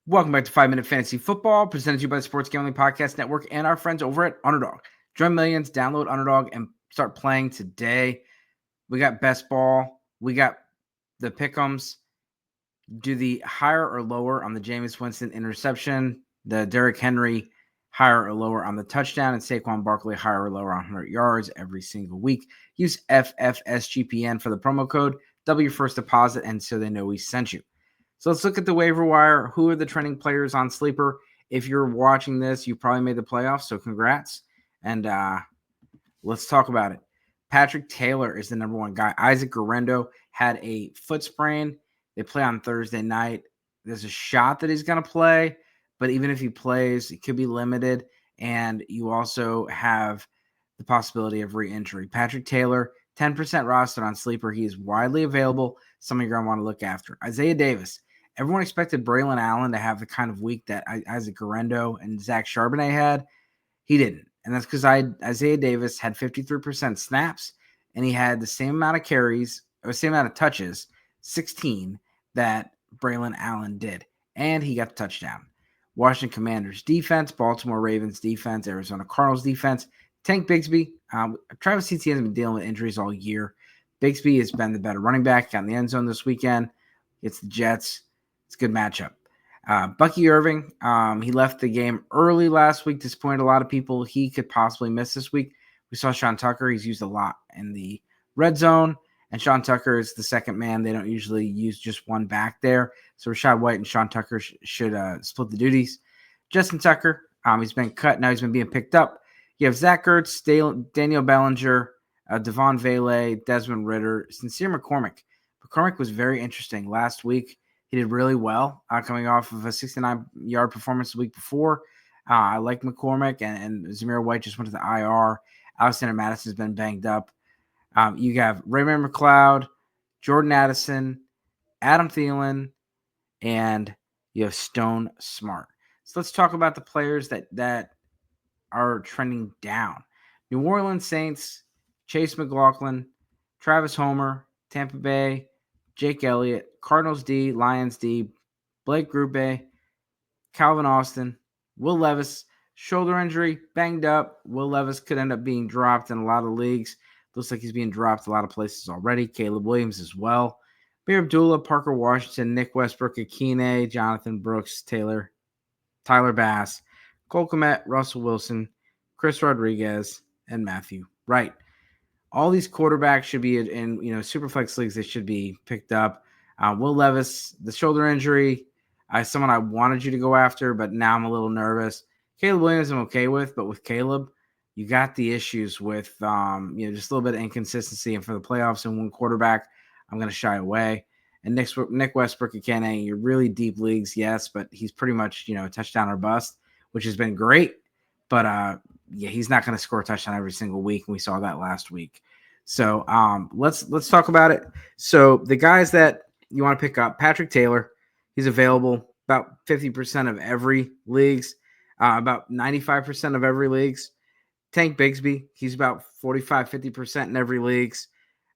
Welcome back to 5 Minute Fantasy Football, presented to you by the Sports Gambling Podcast Network and our friends over at Underdog. Join millions, download Underdog, and start playing today. We got best ball. We got the pick'ems. Do the higher or lower on the Jameis Winston interception, the Derrick Henry higher or lower on the touchdown, and Saquon Barkley higher or lower on 100 yards every single week. Use FFSGPN for the promo code. Double your first deposit, and so they know we sent you. So let's look at the waiver wire. Who are the trending players on Sleeper? If you're watching this, you probably made the playoffs, so congrats. And let's talk about it. Patrick Taylor is the number one guy. Isaac Guerendo had a foot sprain. They play on Thursday night. There's a shot that he's going to play, but even if he plays, it could be limited. And you also have the possibility of re-injury. Patrick Taylor, 10% rostered on Sleeper. He is widely available. Some of you are going to want to look after. Isaiah Davis. Everyone expected Braylon Allen to have the kind of week that Isaac Guerendo and Zach Charbonnet had. He didn't. And that's because Isaiah Davis had 53% snaps, and he had the same amount of carries, or the same amount of touches, 16, that Braylon Allen did. And he got the touchdown. Washington Commanders defense, Baltimore Ravens defense, Arizona Cardinals defense. Tank Bigsby. Travis Etienne has been dealing with injuries all year. Bigsby has been the better running back. Got in the end zone this weekend. It's the Jets. It's a good matchup. Bucky Irving, he left the game early last week, disappointed a lot of people. He could possibly miss this week. We saw Sean Tucker. He's used a lot in the red zone, and Sean Tucker is the second man. They don't usually use just one back there. So Rashad White and Sean Tucker should split the duties. Justin Tucker, he's been cut. Now he's been being picked up. You have Zach Ertz, Daniel Bellinger, Devon Vele, Desmond Ritter, Sincere McCormick. McCormick was very interesting last week. He did really well coming off of a 69-yard performance the week before. I like McCormick, and Zamir White just went to the IR. Alexander Madison's been banged up. You have Raymond McLeod, Jordan Addison, Adam Thielen, and you have Stone Smart. So let's talk about the players that are trending down. New Orleans Saints, Chase McLaughlin, Travis Homer, Tampa Bay, Jake Elliott, Cardinals D, Lions D, Blake Grupe, Calvin Austin, Will Levis, shoulder injury, banged up. Will Levis could end up being dropped in a lot of leagues. Looks like he's being dropped a lot of places already. Caleb Williams as well. Bear Abdullah, Parker Washington, Nick Westbrook, Akine, Jonathan Brooks, Tyler Bass, Cole Kmet, Russell Wilson, Chris Rodriguez, and Matthew Wright. All these quarterbacks should be in Superflex leagues. They should be picked up. Will Levis, the shoulder injury, someone I wanted you to go after, but now I'm a little nervous. Caleb Williams I'm okay with, but with Caleb, you got the issues with just a little bit of inconsistency. And for the playoffs and one quarterback, I'm going to shy away. And Nick Westbrook again, you're really deep leagues, yes, but he's pretty much a touchdown or bust, which has been great. But he's not going to score a touchdown every single week, and we saw that last week. So let's talk about it. So the guys that you want to pick up, Patrick Taylor, he's available about 50% of every leagues, about 95% of every leagues. Tank Bigsby, he's about 45-50% in every league.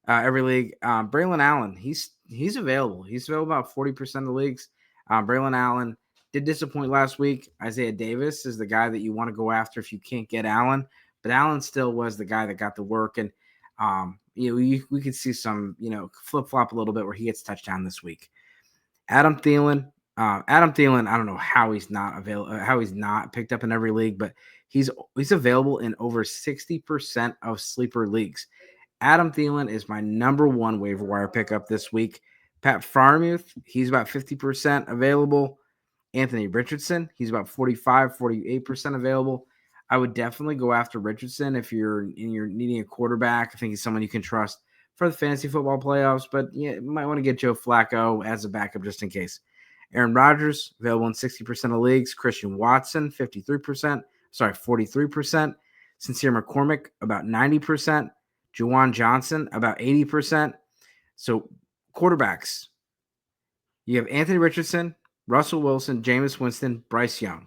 Braylon Allen, he's available. He's available about 40% of the leagues. Braylon Allen did disappoint last week. Isaiah Davis is the guy that you want to go after if you can't get Allen, but Allen still was the guy that got the work. And we could see some flip flop a little bit where he gets touchdown this week. Adam Thielen, I don't know how he's not available, how he's not picked up in every league, but he's available in over 60% of sleeper leagues. Adam Thielen is my number one waiver wire pickup this week. Pat Freiermuth, he's about 50% available. Anthony Richardson, he's about 48% available. I would definitely go after Richardson if you're needing a quarterback. I think he's someone you can trust for the fantasy football playoffs, but you might want to get Joe Flacco as a backup just in case. Aaron Rodgers, available in 60% of leagues. Christian Watson, 43%. Sincere McCormick, about 90%. Juwan Johnson, about 80%. So quarterbacks, you have Anthony Richardson, Russell Wilson, Jameis Winston, Bryce Young.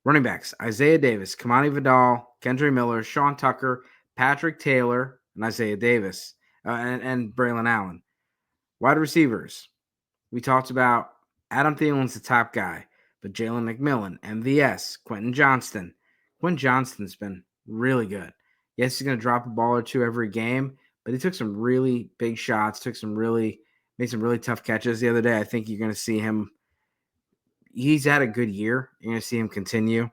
Running backs, Isaiah Davis, Kamani Vidal, Kendre Miller, Sean Tucker, Patrick Taylor, and Isaiah Davis, and Braylon Allen. Wide receivers, we talked about Adam Thielen's the top guy, but Jalen McMillan, MVS, Quentin Johnston. Quentin Johnston's been really good. Yes, he's going to drop a ball or two every game, but he took some really big shots, made some really tough catches the other day. I think you're going to see him. He's had a good year. You're going to see him continue.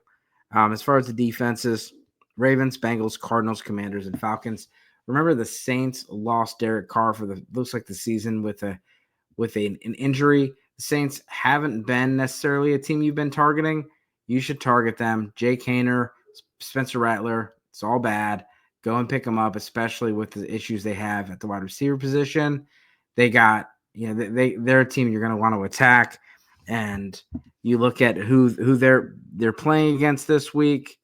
As far as the defenses, Ravens, Bengals, Cardinals, Commanders, and Falcons. Remember, the Saints lost Derek Carr for looks like the season with an injury. The Saints haven't been necessarily a team you've been targeting. You should target them. Jake Hayner, Spencer Rattler, it's all bad. Go and pick them up, especially with the issues they have at the wide receiver position. They got, they're a team you're going to want to attack. And you look at who they're playing against this week.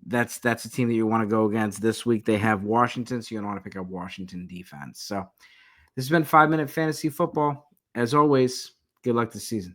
That's a team that you want to go against this week. They have Washington, so you're going to want to pick up Washington defense. So this has been 5 Minute Fantasy Football. As always, good luck this season.